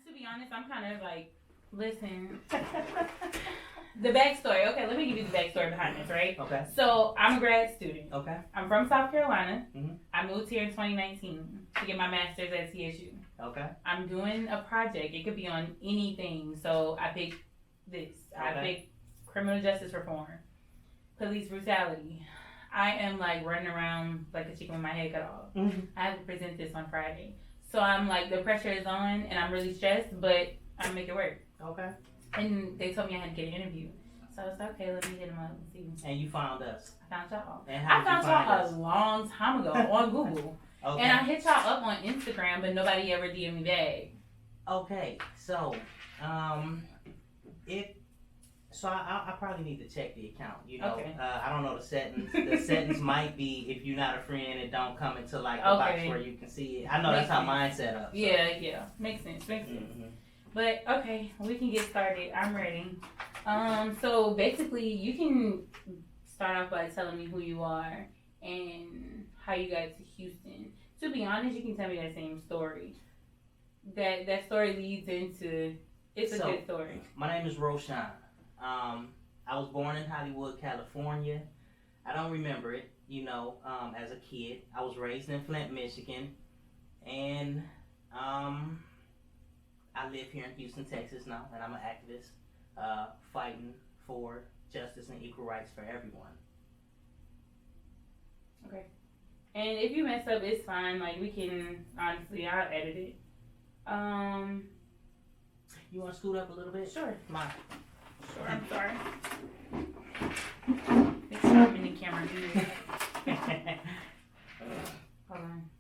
To be honest, I'm kind of like, listen, the backstory. Okay, let me give you the backstory behind this, right? Okay. So I'm a grad student. Okay. I'm from South Carolina. Mhm. I moved here in 2019 to get my master's at TSU. Okay. I'm doing a project. It could be on anything. So I picked this. I Okay. picked criminal justice reform, police brutality. I am like running around like a chicken with my head cut off. Mm-hmm. I have to present this on Friday. So I'm like, the pressure is on and I'm really stressed, but I make it work. Okay. And they told me I had to get an interview. So I was like, okay, let me hit them up and see. And you found us. I found y'all. And how I did you found find y'all us? a long time ago on Google. Okay. And I hit y'all up on Instagram, but nobody ever DM'd me back. Okay. So, I probably need to check the account. You know, Okay. I don't know the settings. The settings might be if you're not a friend, it don't come into like a box where you can see it. I know Makes that's how sense. mine's set up. So. Yeah. Makes sense. Mm-hmm. But okay, we can get started. I'm ready. So basically, you can start off by telling me who you are and how you got to Houston. To be honest, you can tell me that same story. That story leads into it's a good story. My name is RoShawn. I was born in Hollywood, California. I don't remember it, you know, as a kid. I was raised in Flint, Michigan, and I live here in Houston, Texas now, and I'm an activist fighting for justice and equal rights for everyone. Okay. And if you mess up, it's fine. Like, we can, honestly, I'll edit it. You want to scoot up a little bit? Sure. Come on. Sure, I'm sorry. Make sure I'm in the camera. Hold on.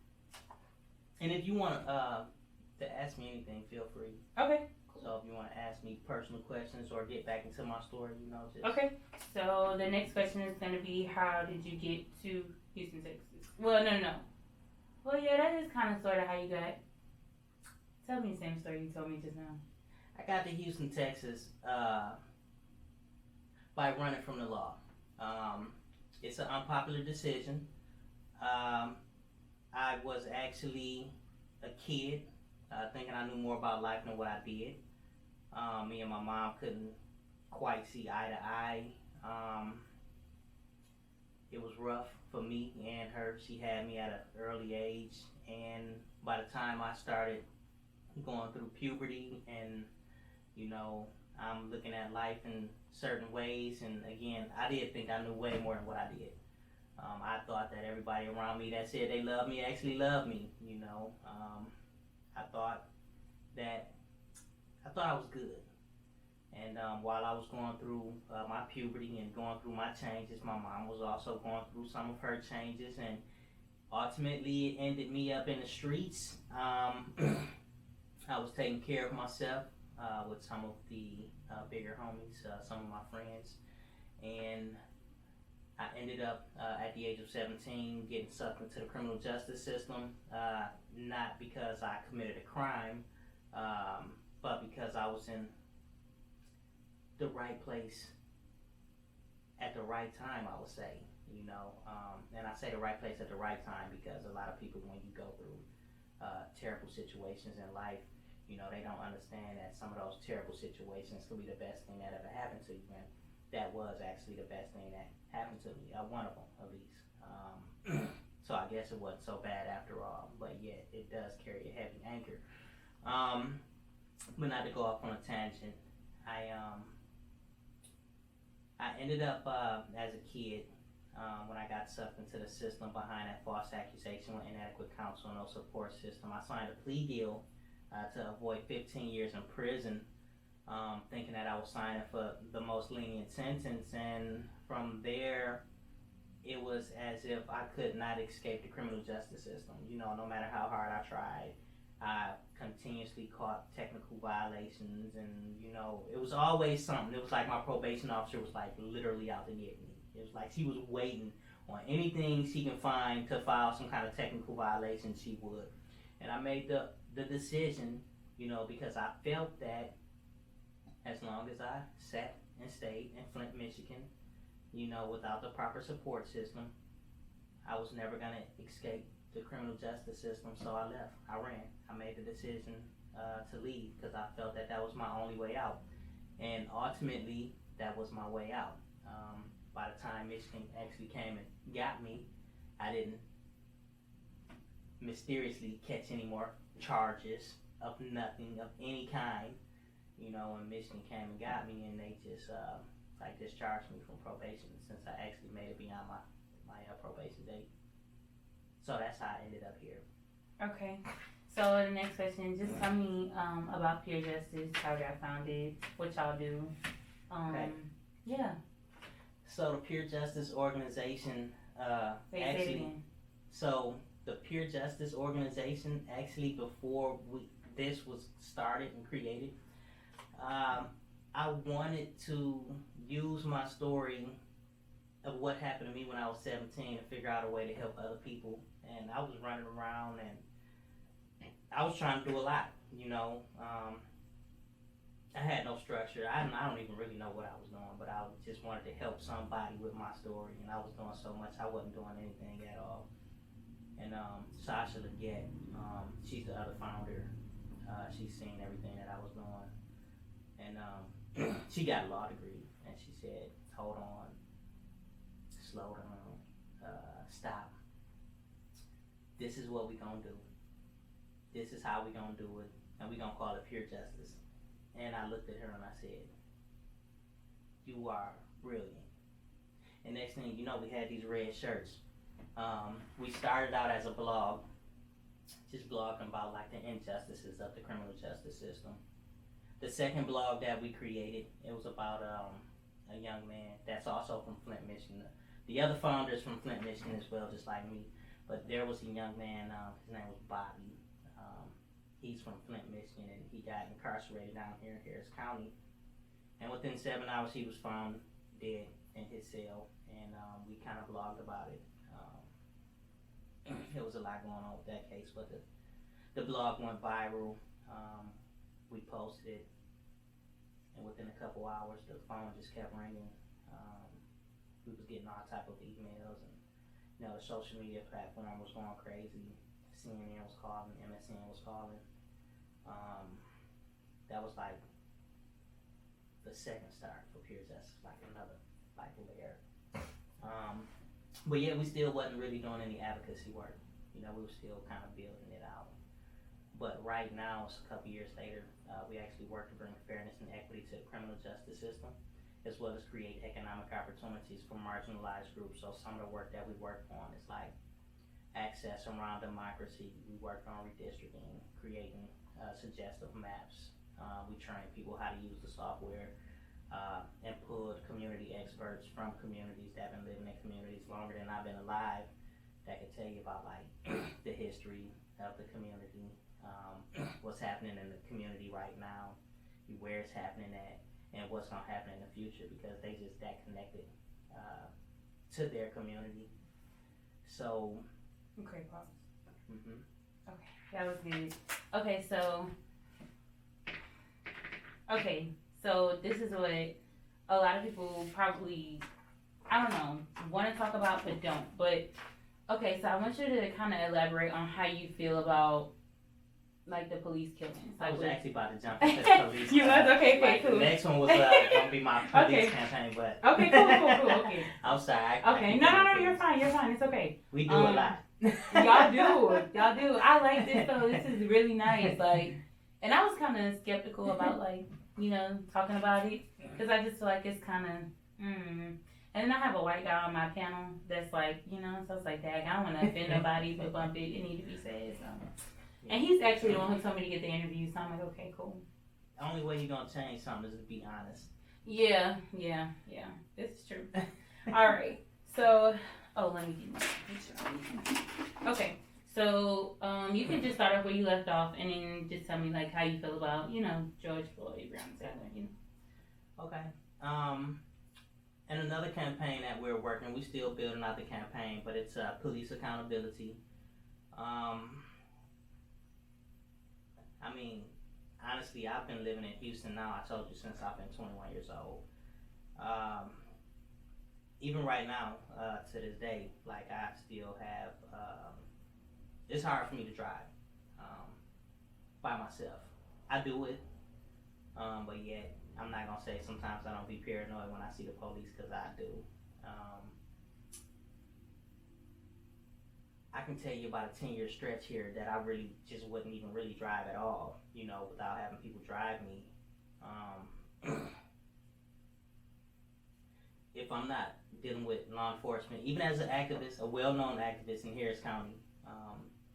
And if you want to ask me anything, feel free. Okay. So if you want to ask me personal questions or get back into my story, you know, just... Okay. So the next question is going to be, how did you get to Houston, Texas? Well, no. Well, yeah, that is kind of sort of how you got. Tell me the same story you told me just now. I got to Houston, Texas by running from the law. It's an unpopular decision. I was actually a kid thinking I knew more about life than what I did. Me and my mom couldn't quite see eye to eye. It was rough for me and her. She had me at an early age, and by the time I started going through puberty and, you know, I'm looking at life in certain ways, and again, I did think I knew way more than what I did. I thought that everybody around me that said they loved me actually loved me, you know. I thought I was good. And while I was going through my puberty and going through my changes, my mom was also going through some of her changes, and ultimately it ended me up in the streets. I was taking care of myself with some of the bigger homies, some of my friends, and I ended up at the age of 17 getting sucked into the criminal justice system, not because I committed a crime, but because I was in the right place at the right time, I would say, you know, and I say the right place at the right time because a lot of people, when you go through terrible situations in life, you know, they don't understand that some of those terrible situations could be the best thing that ever happened to you, and that was actually the best thing that happened to me, one of them at least. So I guess it wasn't so bad after all, but yet it does carry a heavy anchor. But not to go off on a tangent, I ended up as a kid when I got sucked into the system behind that false accusation with inadequate counsel and no support system. I signed a plea deal to avoid 15 years in prison, thinking that I was signing for the most lenient sentence, and from there it was as if I could not escape the criminal justice system. You know, no matter how hard I tried, I continuously caught technical violations, and you know, it was always something. It was like my probation officer was like literally out to get me. It was like she was waiting on anything she can find to file some kind of technical violation, she would. And I made the decision, you know, because I felt that as long as I sat and stayed in Flint, Michigan, you know, without the proper support system, I was never going to escape the criminal justice system. So I left. I ran. I made the decision to leave because I felt that was my only way out. And ultimately, that was my way out. By the time Michigan actually came and got me, I didn't mysteriously catch any more charges of nothing of any kind. When Michigan came and got me, and they just discharged me from probation since I actually made it beyond my probation date. So that's how I ended up here. Okay. So the next question, just tell me about peer justice, how y'all found it, what y'all do. Okay. Yeah. So the peer justice organization so the peer justice organization actually before this was started and created, I wanted to use my story of what happened to me when I was 17 to figure out a way to help other people. And I was running around and I was trying to do a lot, I had no structure. I don't even really know what I was doing, but I just wanted to help somebody with my story, and I was doing so much, I wasn't doing anything at all. And Ashely, she's the other founder. She's seen everything that I was doing, and she got a law degree, and she said, "Hold on, slow down, stop. This is what we gonna do. This is how we gonna do it, and we gonna call it pure justice." And I looked at her and I said, "You are brilliant." And next thing you know, we had these red shirts. We started out as a blog, just blogging about the injustices of the criminal justice system. The second blog that we created, it was about a young man that's also from Flint, Michigan. The other founder is from Flint, Michigan as well, just like me. But there was a young man, his name was Bobby. He's from Flint, Michigan, and he got incarcerated down here in Harris County. And within 7 hours, he was found dead in his cell, and we kind of blogged about it. There was a lot going on with that case, but the blog went viral. We posted it, and within a couple hours, the phone just kept ringing. We was getting all type of emails, and the social media platform was going crazy. CNN was calling, MSN was calling. That was the second start for pure justice, another layer. But yeah, we still wasn't really doing any advocacy work. We were still kind of building it out. But right now, it's a couple years later, we actually work to bring fairness and equity to the criminal justice system, as well as create economic opportunities for marginalized groups. So some of the work that we work on is access around democracy. We worked on redistricting, creating suggestive maps. We train people how to use the software and pulled community experts from communities that have been living in communities longer than I've been alive that could tell you about the history of the community, what's happening in the community right now, where it's happening at, and what's going to happen in the future, because they just that connected to their community. So okay, pause. Mm-hmm. Okay, that was good. So this is what a lot of people probably, I don't know, want to talk about but don't. But okay, so I want you to kind of elaborate on how you feel about the police killings. I was actually about to jump into the police. You was? Okay, cool. The next one was gonna be my police campaign, but okay, cool. Okay. I'm sorry. Okay, no, you're fine. It's okay. We do a lot. Y'all do. I like this though. This is really nice. And I was kind of skeptical about talking about it, because I just feel like it's kind of And then I have a white guy on my panel that's so it's like, dang, I don't want to offend nobody, but bump it. It need to be said. So. And he's actually the one who told me to get the interview. So I'm like, okay, cool. The only way you're gonna change something is to be honest. Yeah. This is true. All right. So. Let me get my picture. Okay, so you can just start off where you left off, and then just tell me how you feel about George Floyd, Brown Taylor. Okay. And another campaign that we're working, we still building out the campaign, but it's police accountability. Honestly, I've been living in Houston now. I told you since I've been 21 years old. Even right now, to this day, I still have, it's hard for me to drive by myself. I do it, but yet I'm not gonna say sometimes I don't be paranoid when I see the police, because I do. I can tell you about a 10-year stretch here that I really just wouldn't even really drive at all, without having people drive me. If I'm not dealing with law enforcement, even as an activist, a well-known activist in Harris County,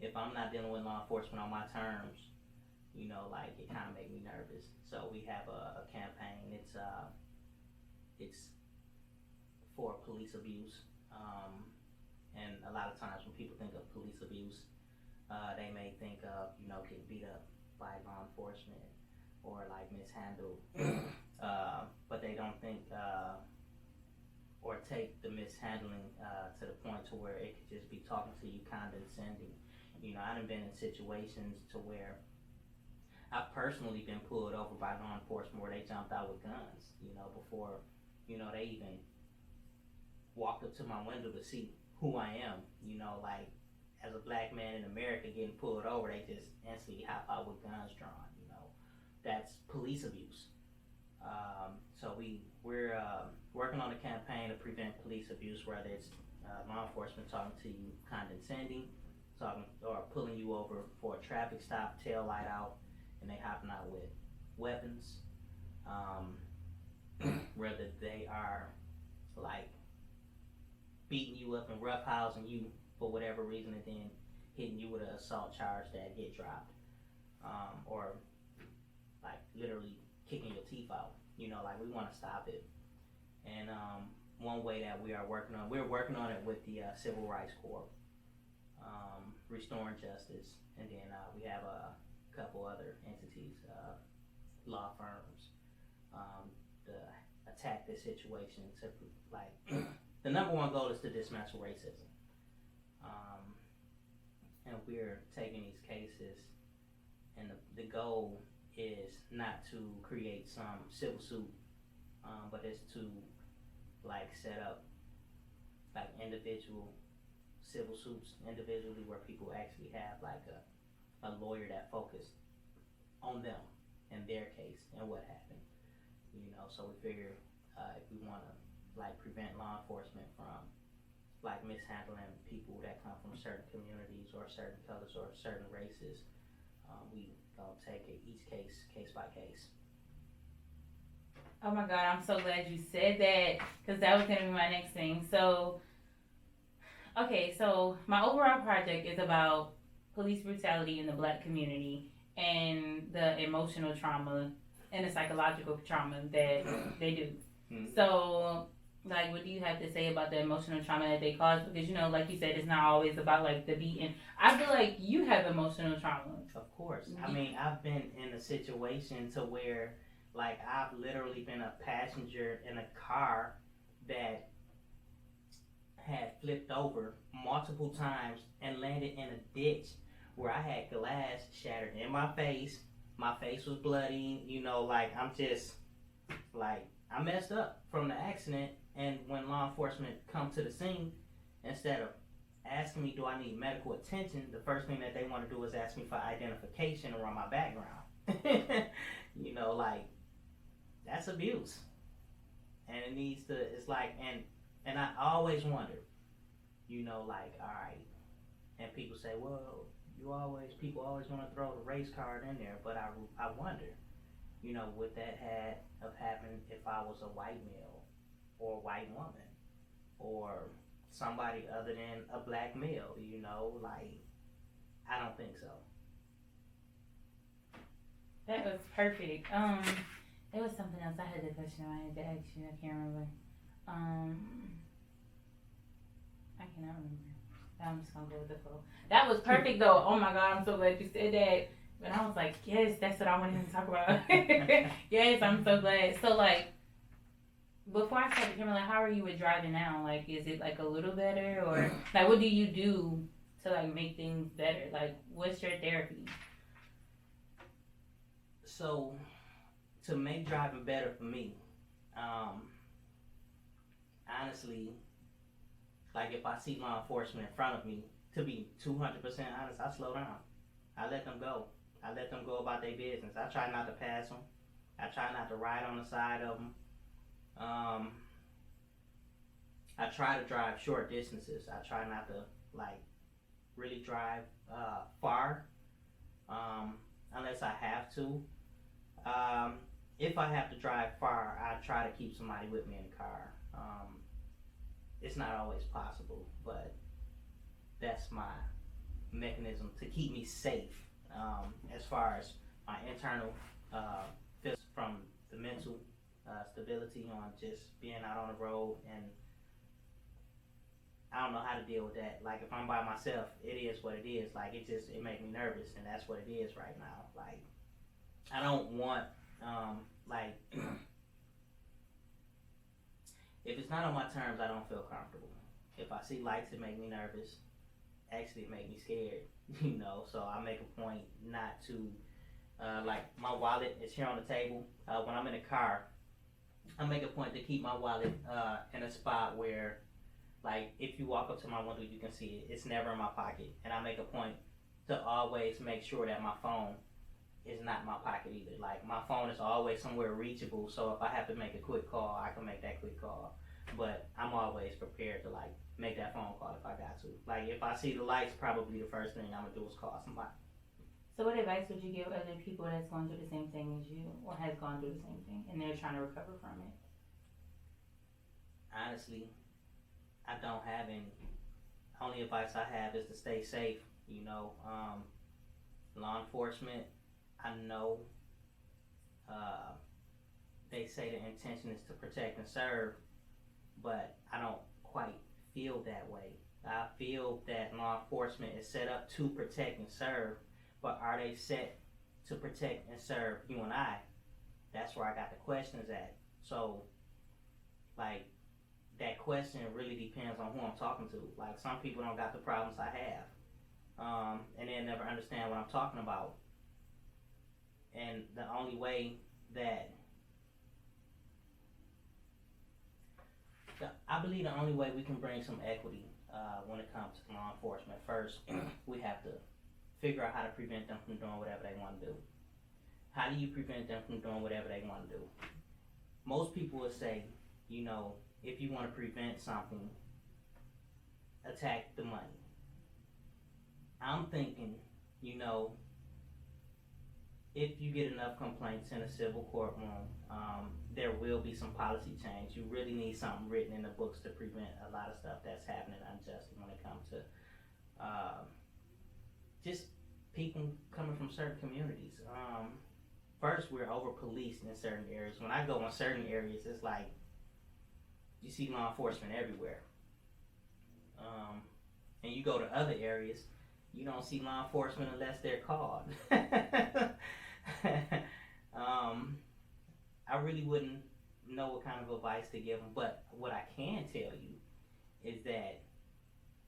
if I'm not dealing with law enforcement on my terms, it kind of make me nervous. So we have a campaign. It's for police abuse, and a lot of times when people think of police abuse, they may think of getting beat up by law enforcement or like mishandled, but they don't think or take the mishandling to the point to where it could just be talking to you condescending. I've been in situations to where I've personally been pulled over by law enforcement where they jumped out with guns, before, they even walked up to my window to see who I am, like as a black man in America getting pulled over, they just instantly hop out with guns drawn, that's police abuse. So we're working on a campaign to prevent police abuse, whether it's law enforcement talking to you condescending, or pulling you over for a traffic stop, tail light out, and they hopping out with weapons, whether they are like beating you up and roughhousing you for whatever reason, and then hitting you with an assault charge that get dropped, or like literally kicking your teeth out. Like we want to stop it. And one way that we're working on it with the Civil Rights Corps, Restoring Justice, and then we have a couple other entities, law firms, to attack this situation. To like, the number one goal is to dismantle racism, and we're taking these cases, and the goal is not to create some civil suit, but it's to like set up like individual civil suits individually, where people actually have like a lawyer that focused on them and their case and what happened. So we figure if we want to like prevent law enforcement from like mishandling people that come from certain communities or certain colors or certain races, we gonna take it each case by case. Oh my God, I'm so glad you said that, because that was gonna be my next thing. So, okay, so my overall project is about police brutality in the Black community and the emotional trauma and the psychological trauma that they do. Mm-hmm. So, like, what do you have to say about the emotional trauma that they cause? Because, like you said, it's not always about, like, the beating. I feel like you have emotional trauma. Of course. I mean, I've been in a situation to where, like, I've literally been a passenger in a car that had flipped over multiple times and landed in a ditch where I had glass shattered in my face. My face was bloody, like, I'm just, like, I messed up from the accident. And when law enforcement come to the scene, instead of asking me, do I need medical attention, the first thing that they want to do is ask me for identification or my background. Like, that's abuse. And it needs to, it's like, and I always wonder, like, all right, and people say, well, people always want to throw the race card in there, but I wonder, would that have happened if I was a white male or a white woman or somebody other than a black male, like, I don't think so. That was perfect. There was something else. I had a question I had to ask you. I can't remember. I cannot remember. I'm just gonna go with the flow. That was perfect though. Oh my God, I'm so glad you said that. But I was like, yes, that's what I wanted to talk about. Yes, I'm so glad. So like, before I started camera, like, how are you with driving now? Like, is it like a little better, or like, what do you do to like make things better? Like, what's your therapy? So, to make driving better for me, honestly, like if I see law enforcement in front of me, to be 200% honest, I slow down. I let them go. I let them go about their business. I try not to pass them. I try not to ride on the side of them. I try to drive short distances. I try not to like really drive far unless I have to. If I have to drive far, I try to keep somebody with me in the car. It's not always possible, but that's my mechanism to keep me safe as far as my internal from the mental stability on just being out on the road. And I don't know how to deal with that. Like if I'm by myself, it is what it is. Like it makes me nervous, and that's what it is right now. Like I don't want like if it's not on my terms, I don't feel comfortable. If I see lights, it make me nervous. Actually, it make me scared. You know, so I make a point not to. Like my wallet is here on the table. When I'm in a car, I make a point to keep my wallet in a spot where, like, if you walk up to my window, you can see it. It's never in my pocket, and I make a point to always make sure that my phone is not in my pocket either. Like my phone is always somewhere reachable, so if I have to make a quick call, I can make that quick call. But I'm always prepared to like make that phone call if I got to. Like if I see the lights, probably the first thing I'm gonna do is call somebody. So what advice would you give other people that's going through the same thing as you, or has gone through the same thing, and they're trying to recover from it? Honestly, I don't have any. Only advice I have is to stay safe. You know, law enforcement, I know they say the intention is to protect and serve, but I don't quite feel that way. I feel that law enforcement is set up to protect and serve, but are they set to protect and serve you and I? That's where I got the questions at. So, like, that question really depends on who I'm talking to. Like, some people don't got the problems I have, and they'll never understand what I'm talking about. And the only way that I believe the only way we can bring some equity when it comes to law enforcement, first, we have to figure out how to prevent them from doing whatever they want to do. How do you prevent them from doing whatever they want to do? Most people would say, you know, if you want to prevent something, attack the money. I'm thinking, you know, if you get enough complaints in a civil courtroom, there will be some policy change. You really need something written in the books to prevent a lot of stuff that's happening unjustly when it comes to just people coming from certain communities. First, we're over-policed in certain areas. When I go in certain areas, it's like you see law enforcement everywhere. And you go to other areas, you don't see law enforcement unless they're called. I really wouldn't know what kind of advice to give them, but what I can tell you is that,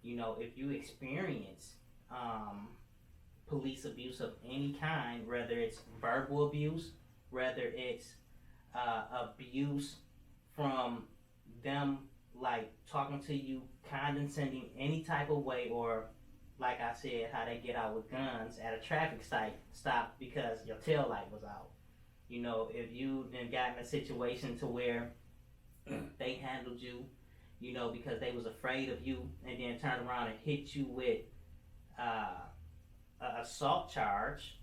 you know, if you experience police abuse of any kind, whether it's verbal abuse, whether it's abuse from them like talking to you condescending any type of way, or like I said, how they get out with guns at a traffic stop because your tail light was out. You know, if you then got in a situation to where they handled you, you know, because they was afraid of you, and then turned around and hit you with an assault charge,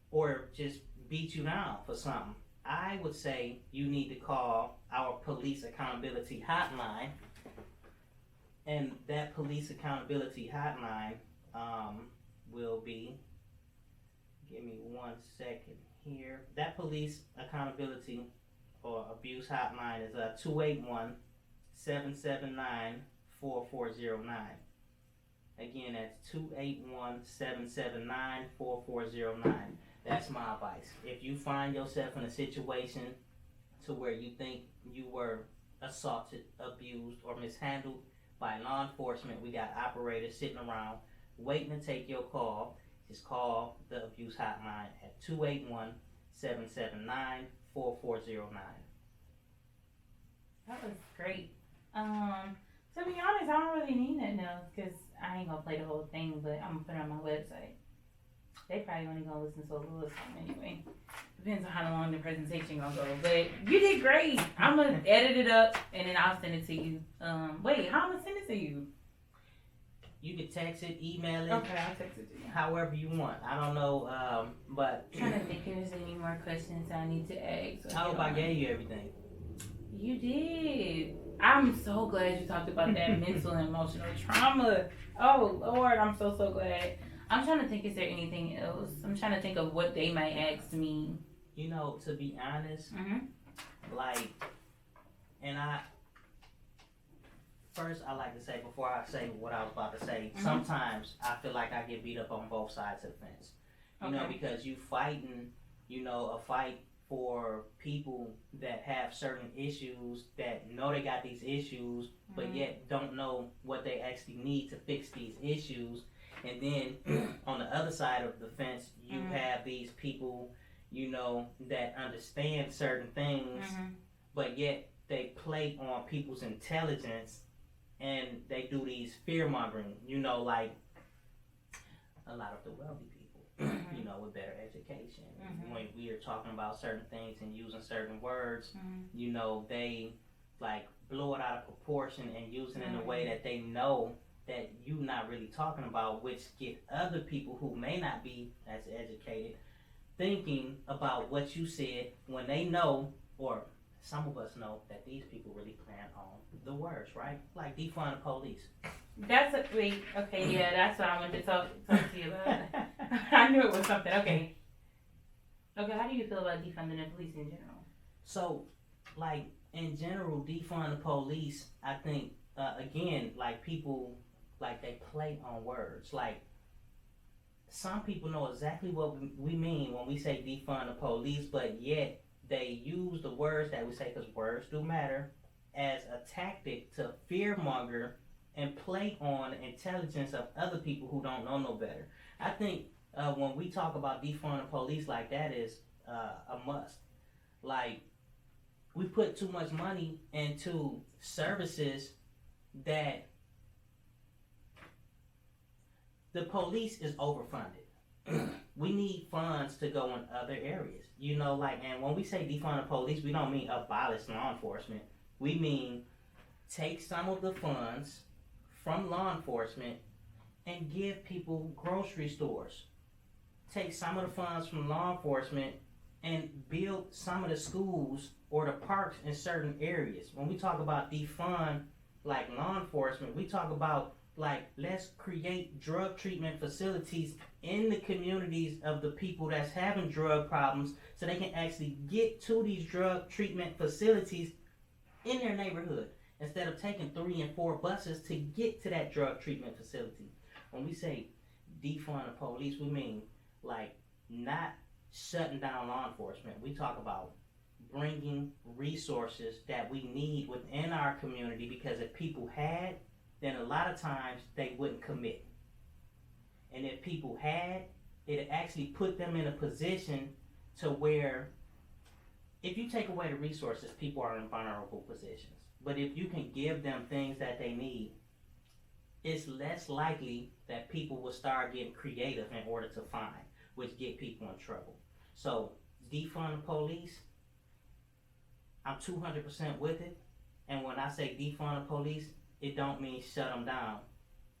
or just beat you down for something, I would say you need to call our police accountability hotline. And that police accountability hotline will be, give me 1 second here. That police accountability or abuse hotline is 281-779-4409. Again, that's 281-779-4409. That's my advice. If you find yourself in a situation to where you think you were assaulted, abused, or mishandled by law enforcement, we got operators sitting around waiting to take your call. Just call the abuse hotline at 281-779-4409. That was great. To be honest, I don't really need nothing else because I ain't gonna play the whole thing, but I'm gonna put it on my website. They probably only gonna listen to a little something anyway. Depends on how long the presentation gonna go. But you did great. I'm gonna edit it up and then I'll send it to you. Wait, how am I gonna send it to you? You can text it, email it. Okay, I'll text it to you. However you want. I don't know, but I'm trying to think if there's any more questions I need to ask. I hope I gave you everything. You did. I'm so glad you talked about that mental and emotional trauma. Oh Lord, I'm so glad. I'm trying to think, is there anything else? I'm trying to think of what they might ask me. You know, to be honest, like, and first I like to say, before I say what I was about to say, sometimes I feel like I get beat up on both sides of the fence. You know, because you fighting, you know, a fight for people that have certain issues, that know they got these issues, but yet don't know what they actually need to fix these issues. And then on the other side of the fence, you have these people, you know, that understand certain things, but yet they play on people's intelligence and they do these fear mongering, you know, like a lot of the wealthy people, you know, with better education. When we are talking about certain things and using certain words, you know, they like blow it out of proportion and use it in a way that they know that you're not really talking about, which get other people who may not be as educated thinking about what you said when they know, or some of us know, that these people really plan on the words, right? Like defund the police. That's that's what I wanted to talk to you about. I knew it was something. Okay, how do you feel about defunding the police in general? So, like, in general, defund the police, I think, again, like, people, like, they play on words. Like, some people know exactly what we mean when we say defund the police, but yet they use the words that we say, because words do matter, as a tactic to fearmonger and play on the intelligence of other people who don't know no better. I think when we talk about defund the police, like, that is a must. Like, we put too much money into services that the police is overfunded. We need funds to go in other areas. You know, like, and when we say defund the police, we don't mean abolish law enforcement. We mean take some of the funds from law enforcement and give people grocery stores. Take some of the funds from law enforcement and build some of the schools or the parks in certain areas. When we talk about defund, like, law enforcement, we talk about, like, let's create drug treatment facilities in the communities of the people that's having drug problems so they can actually get to these drug treatment facilities in their neighborhood instead of taking 3 and 4 buses to get to that drug treatment facility. When we say defund the police, we mean, like, not shutting down law enforcement. We talk about bringing resources that we need within our community, because if people had, then a lot of times they wouldn't commit. And if people had, it actually put them in a position to where if you take away the resources, people are in vulnerable positions. But if you can give them things that they need, it's less likely that people will start getting creative in order to find, which get people in trouble. So defund the police, I'm 200% with it. And when I say defund the police, it don't mean shut them down.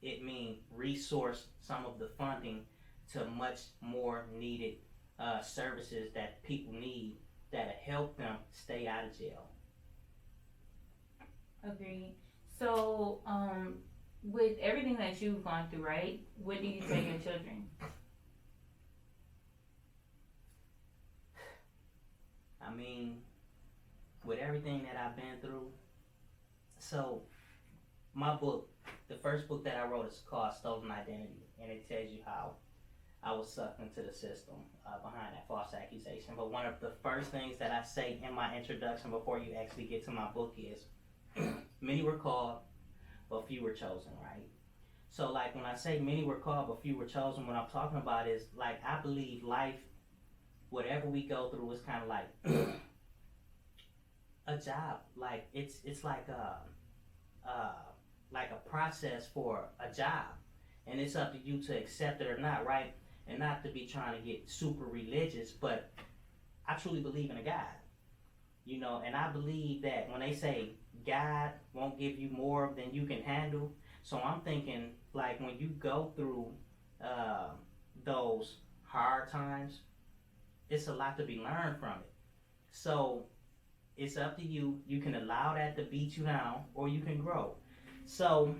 It means resource some of the funding to much more needed services that people need that'll help them stay out of jail. Agreed. So, with everything that you've gone through, right? What do you tell your children? I mean, with everything that I've been through, so my book, the first book that I wrote, is called Stolen Identity, and it tells you how I was sucked into the system behind that false accusation. But one of the first things that I say in my introduction before you actually get to my book is, many were called, but few were chosen, right? So, like, when I say many were called, but few were chosen, what I'm talking about is, like, I believe life, whatever we go through, is kind of like a job. Like, it's like a process for a job, and it's up to you to accept it or not, right? and not to be trying to get super religious, but I truly believe in a God. You know, and I believe that when they say God won't give you more than you can handle, so I'm thinking like when you go through those hard times, it's a lot to be learned from it. So it's up to you. You can allow that to beat you down, or you can grow. So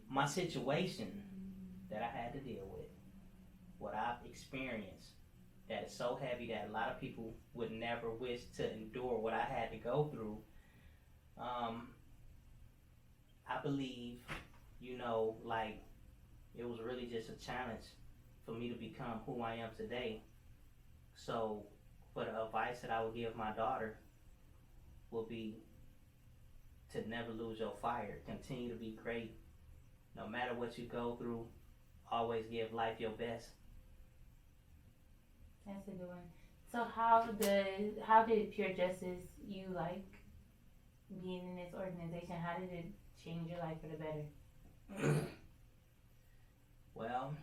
my situation that I had to deal with, what I've experienced, that is so heavy that a lot of people would never wish to endure what I had to go through. I believe, you know, like it was really just a challenge for me to become who I am today. So, for the advice that I would give my daughter will be to never lose your fire. Continue to be great. No matter what you go through, always give life your best. That's a good one. So how did Pure Justice, you like being in this organization, how did it change your life for the better? Well,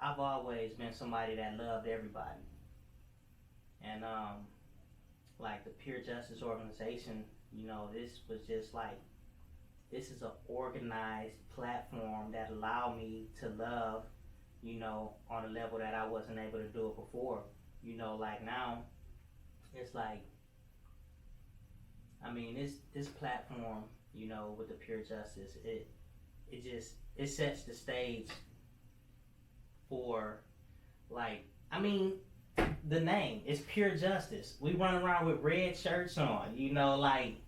I've always been somebody that loved everybody. And like the Pure Justice organization, you know, this was just like, this is an organized platform that allowed me to love, you know, on a level that I wasn't able to do it before. You know, like now, it's like, I mean, this platform, you know, with the Pure Justice, it sets the stage for, like, I mean, the name, it's Pure Justice. We run around with red shirts on, you know, like,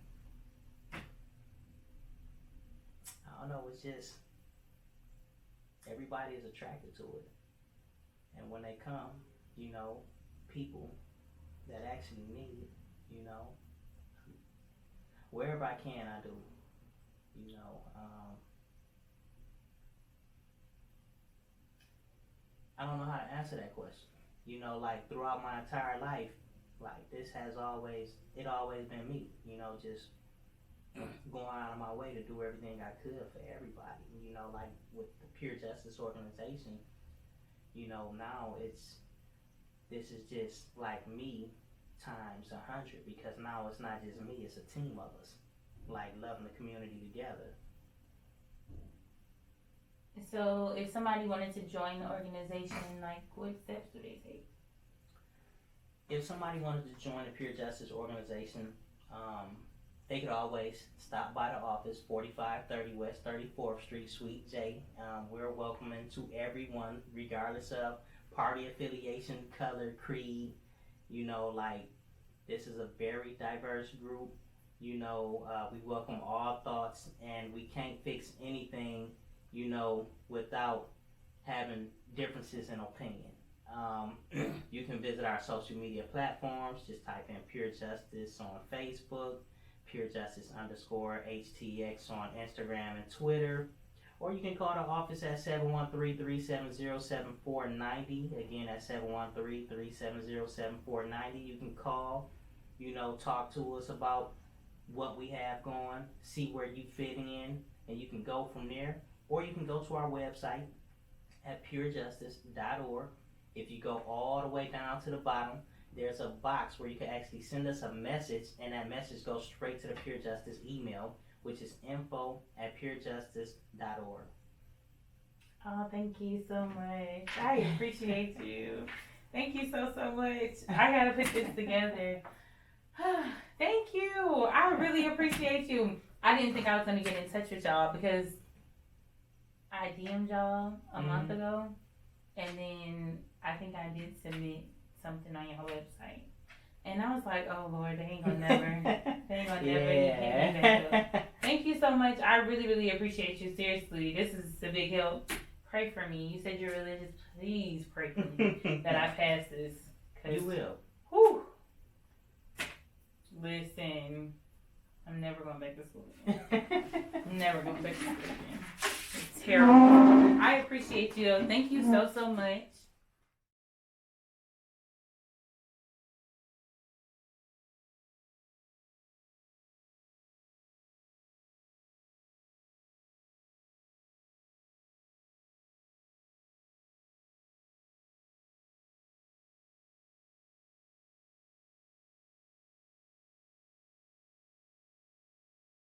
I don't know, it's just, everybody is attracted to it. And when they come, you know, people that actually need it, you know, wherever I can, I do, you know. I don't know how to answer that question. You know, like throughout my entire life, like this has always been me, you know, just going out of my way to do everything I could for everybody. You know, like with the Pure Justice organization, you know, now this is just like me times 100, because now it's not just me, it's a team of us, like loving the community together. So if somebody wanted to join the organization, like what steps do they take? If somebody wanted to join the Pure Justice organization, they could always stop by the office, 4530 West 34th Street, Suite J. We're welcoming to everyone, regardless of party affiliation, color, creed. You know, like, this is a very diverse group. You know, we welcome all thoughts, and we can't fix anything, you know, without having differences in opinion. You can visit our social media platforms. Just type in Pure Justice on Facebook, Pure Justice _HTX on Instagram and Twitter. Or you can call the office at 713-370-7490. Again, at 713-370-7490. You can call, you know, talk to us about what we have going, see where you fit in, and you can go from there. Or you can go to our website at purejustice.org. If you go all the way down to the bottom, there's a box where you can actually send us a message, and that message goes straight to the Pure Justice email, which is info@purejustice.org. Oh, thank you so much. I appreciate you. Thank you so much. I gotta put this together. Thank you. I really appreciate you. I didn't think I was gonna get in touch with y'all because I DM'd y'all a month ago, and then I think I did submit something on your website. And I was like, oh Lord, they ain't gonna never hit me back up. Thank you so much. I really, really appreciate you. Seriously, this is a big help. Pray for me. You said you're religious. Please pray for me that I pass this. You will. Whew. Listen, I'm never going back to school again. I'm never going back to school again. It's terrible. I appreciate you. Thank you so much.